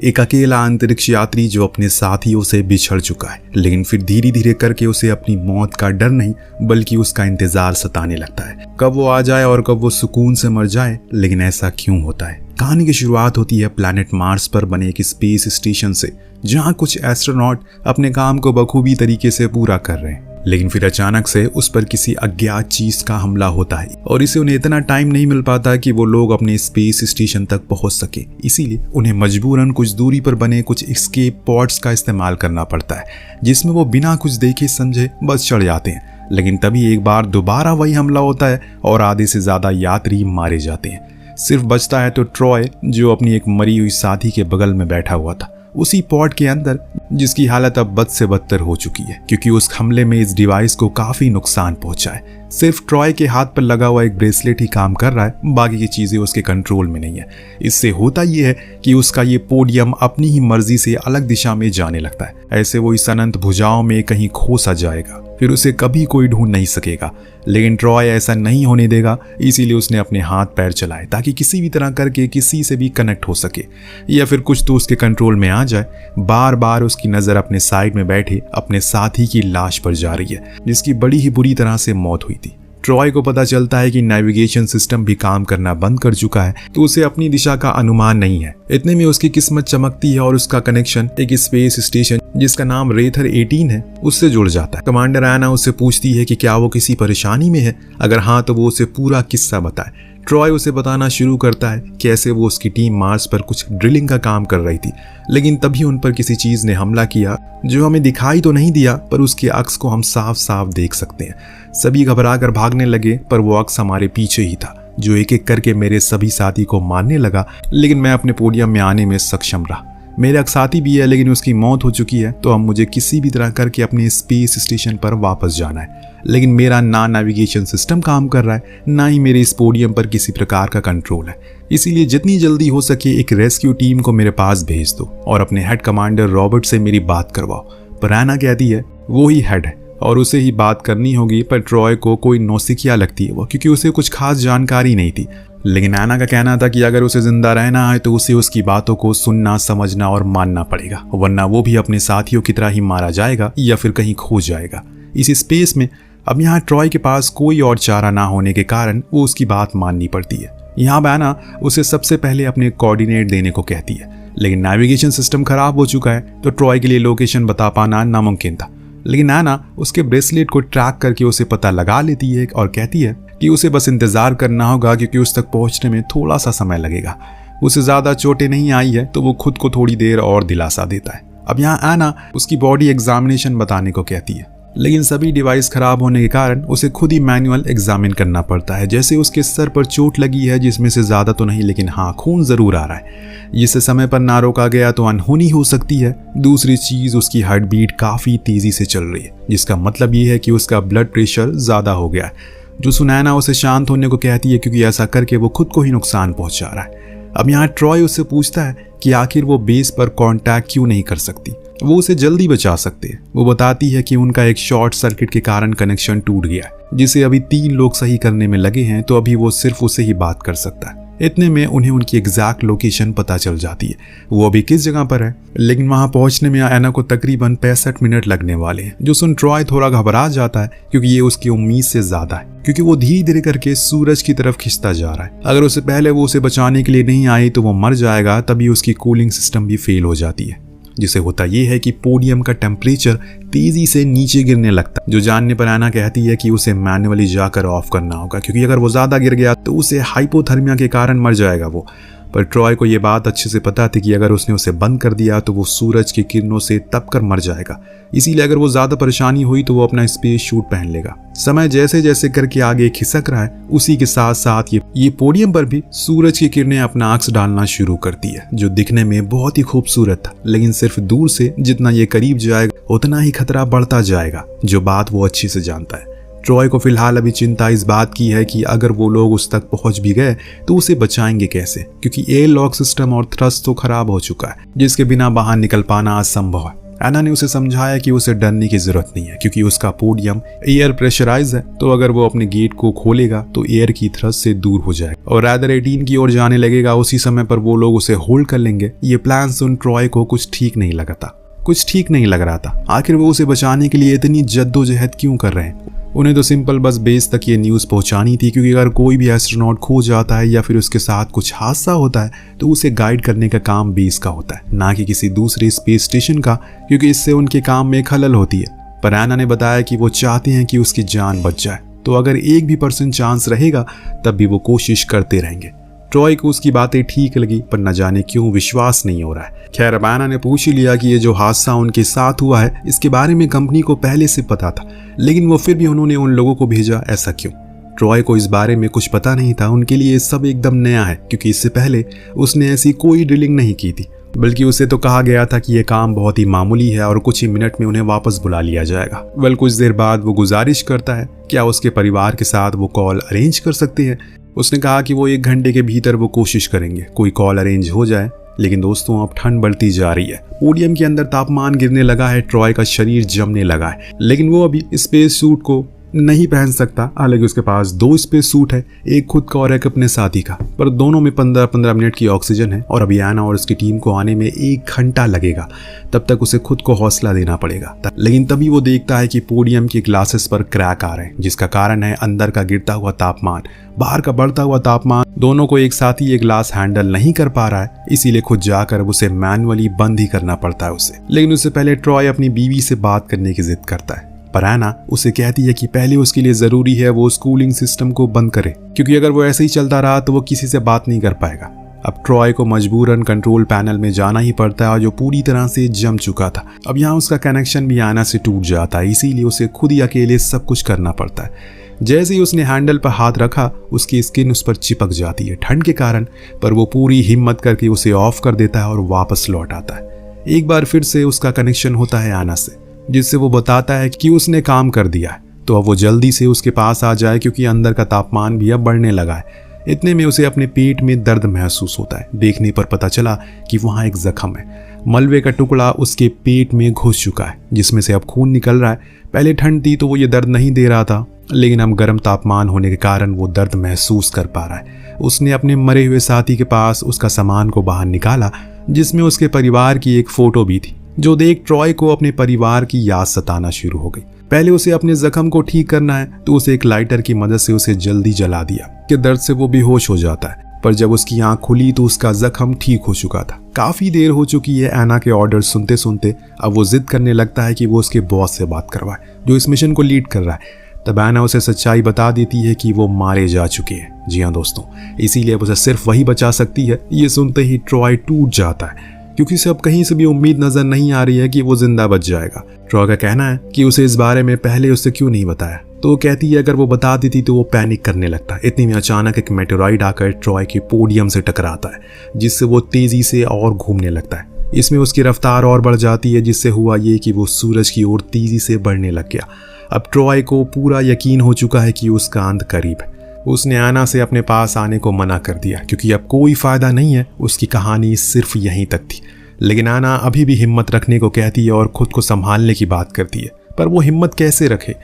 एक अकेला अंतरिक्ष यात्री जो अपने साथियों से बिछड़ चुका है, लेकिन फिर धीरे धीरे करके उसे अपनी मौत का डर नहीं बल्कि उसका इंतजार सताने लगता है, कब वो आ जाए और कब वो सुकून से मर जाए। लेकिन ऐसा क्यों होता है? कहानी की शुरुआत होती है प्लैनेट मार्स पर बने एक स्पेस स्टेशन से, जहां कुछ एस्ट्रोनॉट अपने काम को बखूबी तरीके से पूरा कर रहे हैं। लेकिन फिर अचानक से उस पर किसी अज्ञात चीज का हमला होता है और इसे उन्हें इतना टाइम नहीं मिल पाता कि वो लोग अपने स्पेस स्टेशन तक पहुंच सके। इसीलिए उन्हें मजबूरन कुछ दूरी पर बने कुछ एस्केप पॉड्स का इस्तेमाल करना पड़ता है, जिसमें वो बिना कुछ देखे समझे बस चढ़ जाते हैं। लेकिन तभी एक बार दोबारा वही हमला होता है और आधे से ज्यादा यात्री मारे जाते हैं। सिर्फ बचता है तो ट्रॉय, जो अपनी एक मरी हुई साथी के बगल में बैठा हुआ था, उसी पॉड के अंदर, जिसकी हालत अब बद से बदतर हो चुकी है क्योंकि उस हमले में इस डिवाइस को काफी नुकसान पहुंचा है। सिर्फ ट्रॉय के हाथ पर लगा हुआ एक ब्रेसलेट ही काम कर रहा है, बाकी की चीजें उसके कंट्रोल में नहीं है। इससे होता यह है कि उसका ये पोडियम अपनी ही मर्जी से अलग दिशा में जाने लगता है। ऐसे वो इस अनंत भुजाओं में कहीं खो सा जाएगा, फिर उसे कभी कोई ढूंढ नहीं सकेगा। लेकिन ट्रॉय ऐसा नहीं होने देगा, इसीलिए उसने अपने हाथ पैर चलाए ताकि किसी भी तरह करके किसी से भी कनेक्ट हो सके या फिर कुछ तो उसके कंट्रोल में आ जाए। बार बार उसकी नजर अपने साइड में बैठे अपने साथी की लाश पर जा रही है, जिसकी बड़ी ही बुरी तरह से मौत हुई थी। ट्रॉय को पता चलता है कि नेविगेशन सिस्टम भी काम करना बंद कर चुका है, तो उसे अपनी दिशा का अनुमान नहीं है। इतने में उसकी किस्मत चमकती है और उसका कनेक्शन एक स्पेस स्टेशन जिसका नाम रेथर 18 है उससे जुड़ जाता है। कमांडर एना उससे पूछती है कि क्या वो किसी परेशानी में है, अगर हाँ तो वो उसे पूरा किस्सा बताए। ट्रॉय उसे बताना शुरू करता है कैसे वो उसकी टीम मार्स पर कुछ ड्रिलिंग का काम कर रही थी, लेकिन तभी उन पर किसी चीज ने हमला किया जो हमें दिखाई तो नहीं दिया, पर उसके अक्स को हम साफ साफ देख सकते हैं। सभी घबरा कर भागने लगे, पर वो अक्स हमारे पीछे ही था जो एक एक करके मेरे सभी साथी को मारने लगा। लेकिन मैं अपने पोडियम में आने में सक्षम रहा। मेरे एक साथी भी है लेकिन उसकी मौत हो चुकी है, तो अब मुझे किसी भी तरह करके अपने स्पेस स्टेशन पर वापस जाना है। लेकिन मेरा ना नेविगेशन सिस्टम काम कर रहा है, ना ही मेरे इस पोडियम पर किसी प्रकार का कंट्रोल है। इसीलिए जितनी जल्दी हो सके एक रेस्क्यू टीम को मेरे पास भेज दो और अपने हेड कमांडर रॉबर्ट से मेरी बात करवाओ। पर एना कहती है वो ही हेड है और उसे ही बात करनी होगी, पर ट्रॉय को कोई नौसिखिया लगती है वो, क्योंकि उसे कुछ खास जानकारी नहीं थी। लेकिन एना का कहना था कि अगर उसे जिंदा रहना है तो उसे उसकी बातों को सुनना, समझना और मानना पड़ेगा, वरना वो भी अपने साथियों की तरह ही मारा जाएगा या फिर कहीं खो जाएगा इस स्पेस में। अब यहाँ ट्रॉय के पास कोई और चारा ना होने के कारण वो उसकी बात माननी पड़ती है। यहाँ एना उसे सबसे पहले अपने कोऑर्डिनेट देने को कहती है, लेकिन नेविगेशन सिस्टम खराब हो चुका है तो ट्रॉय के लिए लोकेशन बता पाना नामुमकिन था। लेकिन एना उसके ब्रेसलेट को ट्रैक करके उसे पता लगा लेती है और कहती है कि उसे बस इंतजार करना होगा क्योंकि उस तक पहुंचने में थोड़ा सा समय लगेगा। उसे ज्यादा चोटें नहीं आई है तो वो खुद को थोड़ी देर और दिलासा देता है। अब यहाँ एना उसकी बॉडी एग्जामिनेशन बताने को कहती है, लेकिन सभी डिवाइस खराब होने के कारण उसे खुद ही मैनुअल एग्जामिन करना पड़ता है। जैसे उसके सर पर चोट लगी है, जिसमें से ज्यादा तो नहीं लेकिन हाँ खून जरूर आ रहा है, जिसे समय पर ना रोका गया तो अनहोनी हो सकती है। दूसरी चीज, उसकी हार्ट बीट काफी तेजी से चल रही है, जिसका मतलब ये है कि उसका ब्लड प्रेशर ज्यादा हो गया है। जो सुनैना उसे शांत होने को कहती है क्योंकि ऐसा करके वो खुद को ही नुकसान पहुंचा रहा है। अब यहाँ ट्रॉय उससे पूछता है कि आखिर वो बेस पर कांटेक्ट क्यों नहीं कर सकती, वो उसे जल्दी बचा सकते हैं। वो बताती है कि उनका एक शॉर्ट सर्किट के कारण कनेक्शन टूट गया है, जिसे अभी 3 लोग सही करने में लगे हैं, तो अभी वो सिर्फ उसे ही बात कर सकता है। इतने में उन्हें उनकी एग्जैक्ट लोकेशन पता चल जाती है, वो अभी किस जगह पर है। लेकिन वहां पहुंचने में एना को तकरीबन 65 मिनट लगने वाले हैं, जो सुन ट्रॉय थोड़ा घबरा जाता है क्योंकि ये उसकी उम्मीद से ज्यादा है, क्योंकि वो धीरे धीरे करके सूरज की तरफ खिंचता जा रहा है। अगर उससे पहले वो उसे बचाने के लिए नहीं आई तो वो मर जाएगा। तभी उसकी कूलिंग सिस्टम भी फेल हो जाती है, जिसे होता यह है कि पोडियम का टेम्परेचर तेजी से नीचे गिरने लगता है, जो जानने पर एना कहती है कि उसे मैन्युअली जाकर ऑफ करना होगा, क्योंकि अगर वो ज्यादा गिर गया तो उसे हाइपोथर्मिया के कारण मर जाएगा वो। पर ट्रॉय को यह बात अच्छे से पता थी कि अगर उसने उसे बंद कर दिया तो वो सूरज की किरणों से तप कर मर जाएगा। इसीलिए अगर वो ज्यादा परेशानी हुई तो वो अपना स्पेस शूट पहन लेगा। समय जैसे जैसे करके आगे खिसक रहा है, उसी के साथ साथ ये पोडियम पर भी सूरज की किरणें अपना अक्स डालना शुरू करती है, जो दिखने में बहुत ही खूबसूरत था। लेकिन सिर्फ दूर से जितना ये करीब जाएगा उतना ही खतरा बढ़ता जाएगा, जो बात वो अच्छे से जानता है। ट्रॉय को फिलहाल अभी चिंता इस बात की है कि अगर वो लोग उस तक पहुंच भी गए तो उसे बचाएंगे कैसे, क्योंकि एयर लॉक सिस्टम और थ्रस्ट तो खराब हो चुका है, जिसके बिना बाहर निकल पाना असंभव है। एना ने उसे समझाया कि उसे डरने की जरूरत नहीं है क्योंकि उसका पोडियम एयर प्रेशराइज है, तो अगर वो अपने गेट को खोलेगा तो एयर की थ्रस्ट से दूर हो जाएगा और रादर 18 की ओर जाने लगेगा। उसी समय पर वो लोग उसे होल्ड कर लेंगे। ये प्लान सुन ट्रॉय को कुछ ठीक नहीं लग रहा था। आखिर वो उसे बचाने के लिए इतनी जद्दोजहद क्यों कर रहे हैं? उन्हें तो सिंपल बस बेस तक ये न्यूज़ पहुंचानी थी, क्योंकि अगर कोई भी एस्ट्रोनॉट खो जाता है या फिर उसके साथ कुछ हादसा होता है तो उसे गाइड करने का काम बेस का होता है, ना कि किसी दूसरे स्पेस स्टेशन का, क्योंकि इससे उनके काम में खलल होती है। पर एना ने बताया कि वो चाहते हैं कि उसकी जान बच जाए, तो अगर 1% चांस रहेगा तब भी वो कोशिश करते रहेंगे। ट्रॉय को उसकी बातें ठीक लगी, पर न जाने क्यों विश्वास नहीं हो रहा है। खैर, अब एना ने पूछ ही लिया कि ये जो हादसा उनके साथ हुआ है इसके बारे में कंपनी को पहले से पता था, लेकिन वो फिर भी उन्होंने उन लोगों को भेजा, ऐसा क्यों? ट्रॉय को इस बारे में कुछ पता नहीं था। उनके लिए सब एकदम नया है, क्योंकि इससे पहले उसने ऐसी कोई ड्रिलिंग नहीं की थी, बल्कि उसे तो कहा गया था कि यह काम बहुत ही मामूली है और कुछ ही मिनट में उन्हें वापस बुला लिया जाएगा। वेल, कुछ देर बाद वो गुजारिश करता है क्या उसके परिवार के साथ वो कॉल अरेंज कर सकते हैं। उसने कहा कि वो 1 घंटे के भीतर वो कोशिश करेंगे कोई कॉल अरेंज हो जाए। लेकिन दोस्तों, अब ठंड बढ़ती जा रही है, पोडियम के अंदर तापमान गिरने लगा है, ट्रॉय का शरीर जमने लगा है, लेकिन वो अभी स्पेस सूट को नहीं पहन सकता। हालांकि उसके पास 2 स्पेस सूट है, एक खुद का और एक अपने साथी का, पर दोनों में 15-15 मिनट की ऑक्सीजन है और अभी एना और उसकी टीम को आने में 1 घंटा लगेगा। तब तक उसे खुद को हौसला देना पड़ेगा। लेकिन तभी वो देखता है कि पोडियम की ग्लासेस पर क्रैक आ रहे हैं, जिसका कारण है अंदर का गिरता हुआ तापमान, बाहर का बढ़ता हुआ तापमान, दोनों को एक साथ ही ये ग्लास हैंडल नहीं कर पा रहा है। इसीलिए खुद जाकर उसे मैनुअली बंद ही करना पड़ता है उसे। लेकिन उससे पहले ट्रॉय अपनी बीवी से बात करने की जिद करता है, पर एना उसे कहती है कि पहले उसके लिए जरूरी है वो कूलिंग सिस्टम को बंद करे, क्योंकि अगर वो ऐसे ही चलता रहा तो वो किसी से बात नहीं कर पाएगा। अब ट्रॉय को मजबूरन कंट्रोल पैनल में जाना ही पड़ता है, और जो पूरी तरह से जम चुका था। अब यहाँ उसका कनेक्शन भी एना से टूट जाता है, इसीलिए उसे खुद ही अकेले सब कुछ करना पड़ता है। जैसे ही उसने हैंडल पर हाथ रखा, उसकी स्किन उस पर चिपक जाती है ठंड के कारण, पर वो पूरी हिम्मत करके उसे ऑफ कर देता है और वापस लौट आता है। एक बार फिर से उसका कनेक्शन होता है एना से, जिससे वो बताता है कि उसने काम कर दिया है, तो अब वो जल्दी से उसके पास आ जाए, क्योंकि अंदर का तापमान भी अब बढ़ने लगा है। इतने में उसे अपने पेट में दर्द महसूस होता है। देखने पर पता चला कि वहाँ एक जख्म है, मलबे का टुकड़ा उसके पेट में घुस चुका है, जिसमें से अब खून निकल रहा है। पहले ठंड थी तो वो ये दर्द नहीं दे रहा था, लेकिन अब गर्म तापमान होने के कारण वो दर्द महसूस कर पा रहा है। उसने अपने मरे हुए साथी के पास उसका सामान को बाहर निकाला, जिसमें उसके परिवार की एक फोटो भी थी, जो देख ट्रॉय को अपने परिवार की याद सताना शुरू हो गई। पहले उसे अपने जख्म को ठीक करना है, तो उसे एक लाइटर की मदद से उसे जल्दी जला दिया कि दर्द से वो बेहोश हो जाता है। पर जब उसकी आंख खुली तो उसका जख्म ठीक हो चुका था। काफी देर हो चुकी है एना के ऑर्डर सुनते सुनते। अब वो जिद करने लगता है कि वो उसके बॉस से बात करवाए, जो इस मिशन को लीड कर रहा है। तब एना उसे सच्चाई बता देती है कि वो मारे जा चुके हैं। जी हाँ दोस्तों, इसीलिए अब उसे सिर्फ वही बचा सकती है। ये सुनते ही ट्रॉय टूट जाता है, क्योंकि उसे अब कहीं से भी उम्मीद नजर नहीं आ रही है कि वो जिंदा बच जाएगा। ट्रॉय का कहना है कि उसे इस बारे में पहले उससे क्यों नहीं बताया, तो वो कहती है अगर वो बता देती तो वो पैनिक करने लगता है। इतनी में अचानक एक मेटेरॉइड आकर ट्रॉय के पोडियम से टकराता है, जिससे वो तेजी से और घूमने लगता है। इसमें उसकी रफ्तार और बढ़ जाती है, जिससे हुआ ये कि वो सूरज की ओर तेजी से बढ़ने लग गया। अब ट्रॉय को पूरा यकीन हो चुका है कि उसका अंत करीब है। उसने एना से अपने पास आने को मना कर दिया, क्योंकि अब कोई फायदा नहीं है, उसकी कहानी सिर्फ यहीं तक थी। लेकिन एना अभी भी हिम्मत रखने को कहती है और खुद को संभालने की बात करती है, पर वो हिम्मत कैसे रखे।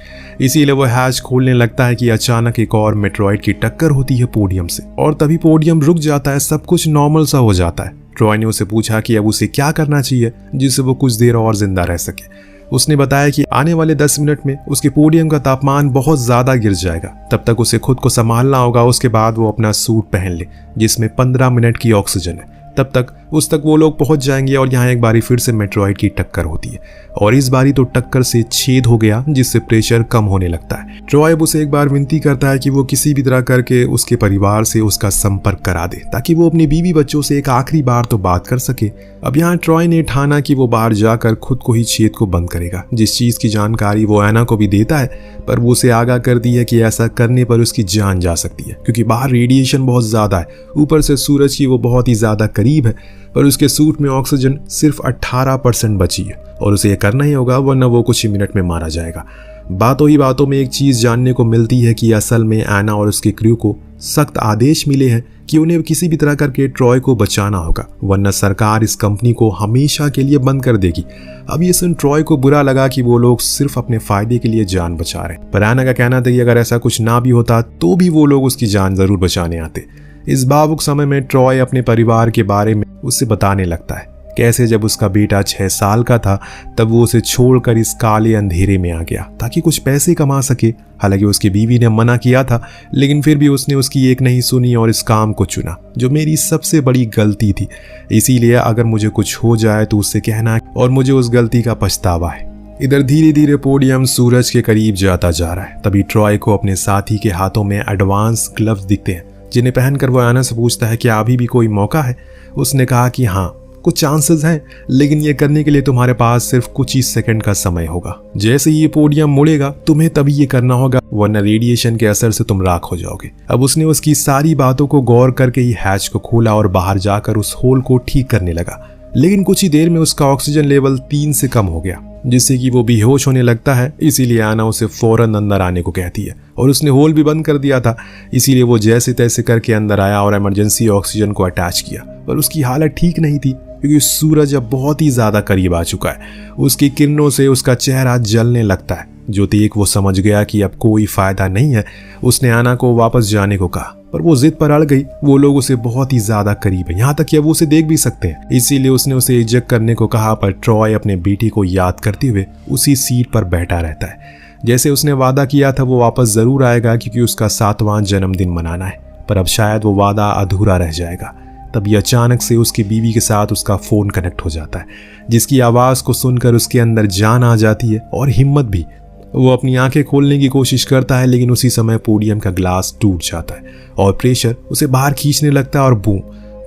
इसीलिए वो हैच खोलने लगता है कि अचानक एक और मेट्रॉइड की टक्कर होती है पोडियम से, और तभी पोडियम रुक जाता है, सब कुछ नॉर्मल सा हो जाता है। ट्रॉय ने उसे पूछा कि अब उसे क्या करना चाहिए जिससे वो कुछ देर और जिंदा रह सके। उसने बताया कि आने वाले 10 मिनट में उसके पोडियम का तापमान बहुत ज्यादा गिर जाएगा, तब तक उसे खुद को संभालना होगा। उसके बाद वो अपना सूट पहन ले, जिसमें 15 मिनट की ऑक्सीजन है। तब तक उस तक वो लोग पहुंच जाएंगे और यहाँ एक बारी फिर से मेट्रॉइड की टक्कर होती है, और इस बारी तो टक्कर से छेद हो गया, जिससे प्रेशर कम होने लगता है। ट्रॉय उसे एक बार विनती करता है कि वो किसी भी तरह करके उसके परिवार से उसका संपर्क करा दे, ताकि वो अपनी बीवी बच्चों से एक आखिरी बार तो बात कर सके। अब यहाँ ट्रॉय ने ठाना कि वो बाहर जाकर खुद को ही छेद को बंद करेगा। जिस चीज की जानकारी वो एना को भी देता है, पर वो उसे आगाह कर दी है कि ऐसा करने पर उसकी जान जा सकती है, क्योंकि बाहर रेडिएशन बहुत ज्यादा है, ऊपर से सूरज की वो बहुत ही ज्यादा करीब है, पर उसके सूट में ऑक्सीजन सिर्फ 18% बची है, और उसे ये करना ही होगा, वरना वो कुछ ही मिनट में मारा जाएगा। बातों ही बातों में एक चीज जानने को मिलती है कि असल में एना और उसके क्रू को सख्त आदेश मिले हैं कि उन्हें किसी भी तरह करके ट्रॉय को बचाना होगा, वरना सरकार इस कंपनी को हमेशा के लिए बंद कर देगी। अब ये सुन ट्रॉय को बुरा लगा कि वो लोग सिर्फ अपने फायदे के लिए जान बचा रहे हैं, पर एना का कहना था कि अगर ऐसा कुछ ना भी होता तो भी वो लोग उसकी जान जरूर बचाने आते। इस भावुक समय में ट्रॉय अपने परिवार के बारे में उससे बताने लगता है, कैसे जब उसका बेटा 6 साल का था तब वो उसे छोड़कर इस काले अंधेरे में आ गया ताकि कुछ पैसे कमा सके। हालांकि उसकी बीवी ने मना किया था, लेकिन फिर भी उसने उसकी एक नहीं सुनी और इस काम को चुना, जो मेरी सबसे बड़ी गलती थी। इसीलिए अगर मुझे कुछ हो जाए तो उससे कहना और मुझे उस गलती का पछतावा है। इधर धीरे धीरे पोडियम सूरज के करीब जाता जा रहा है। तभी ट्रॉय को अपने साथी के हाथों में एडवांस ग्लव्स दिखते हैं, जिन्हें पहनकर वो एना से पूछता है कि अभी भी कोई मौका है। उसने कहा कि हाँ, कुछ चांसेस हैं, लेकिन ये करने के लिए तुम्हारे पास सिर्फ कुछ ही सेकंड का समय होगा। जैसे ही ये पोडियम मुड़ेगा तुम्हें तभी ये करना होगा, वरना रेडिएशन के असर से तुम राख हो जाओगे। अब उसने उसकी सारी बातों को गौर करके ही हैच को खोला और बाहर जाकर उस होल को ठीक करने लगा। लेकिन कुछ ही देर में उसका ऑक्सीजन लेवल 3 से कम हो गया, जिससे कि वो बेहोश होने लगता है। इसीलिए एना उसे फौरन अंदर आने को कहती है और उसने होल भी बंद कर दिया था। इसीलिए वो जैसे तैसे करके अंदर आया और इमरजेंसी ऑक्सीजन को अटैच किया, पर उसकी हालत ठीक नहीं थी क्योंकि सूरज अब बहुत ही ज्यादा करीब आ चुका है। उसकी किरणों से उसका चेहरा जलने लगता है। जो देख वो समझ गया कि अब कोई फायदा नहीं है। उसने एना को वापस जाने को कहा, पर वो जिद पर अड़ गई। वो लोग उसे बहुत ही ज्यादा करीब है, यहाँ तक कि अब उसे देख भी सकते हैं। इसीलिए उसने उसे इजेक्ट करने को कहा, पर ट्रॉय अपने बेटी को याद करते हुए उसी सीट पर बैठा रहता है। जैसे उसने वादा किया था वो वापस जरूर आएगा क्योंकि उसका 7वां जन्मदिन मनाना है, पर अब शायद वो वादा अधूरा रह जाएगा। तभी अचानक से उसकी बीवी के साथ उसका फोन कनेक्ट हो जाता है, जिसकी आवाज को सुनकर उसके अंदर जान आ जाती है और हिम्मत भी। वो अपनी आंखें खोलने की कोशिश करता है, लेकिन उसी समय पोडियम का ग्लास टूट जाता है और प्रेशर उसे बाहर खींचने लगता है और बूम,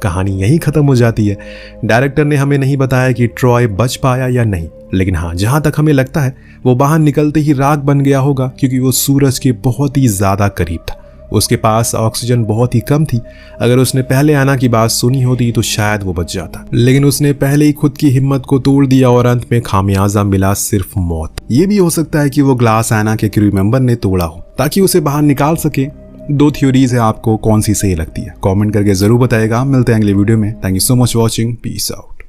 कहानी यहीं खत्म हो जाती है। डायरेक्टर ने हमें नहीं बताया कि ट्रॉय बच पाया या नहीं, लेकिन हाँ, जहां तक हमें लगता है वो बाहर निकलते ही राख बन गया होगा क्योंकि वो सूरज के बहुत ही ज्यादा करीब था। उसके पास ऑक्सीजन बहुत ही कम थी। अगर उसने पहले एना की बात सुनी होती तो शायद वो बच जाता, लेकिन उसने पहले ही खुद की हिम्मत को तोड़ दिया और अंत में खामियाजा मिला सिर्फ मौत। ये भी हो सकता है कि वो ग्लास एना के क्रू मेंबर ने तोड़ा हो ताकि उसे बाहर निकाल सके। 2 थ्योरीज है, आपको कौन सी सही लगती है कमेंट करके जरूर बताएगा। मिलते हैं अगले वीडियो में। Thank you so much watching, peace out.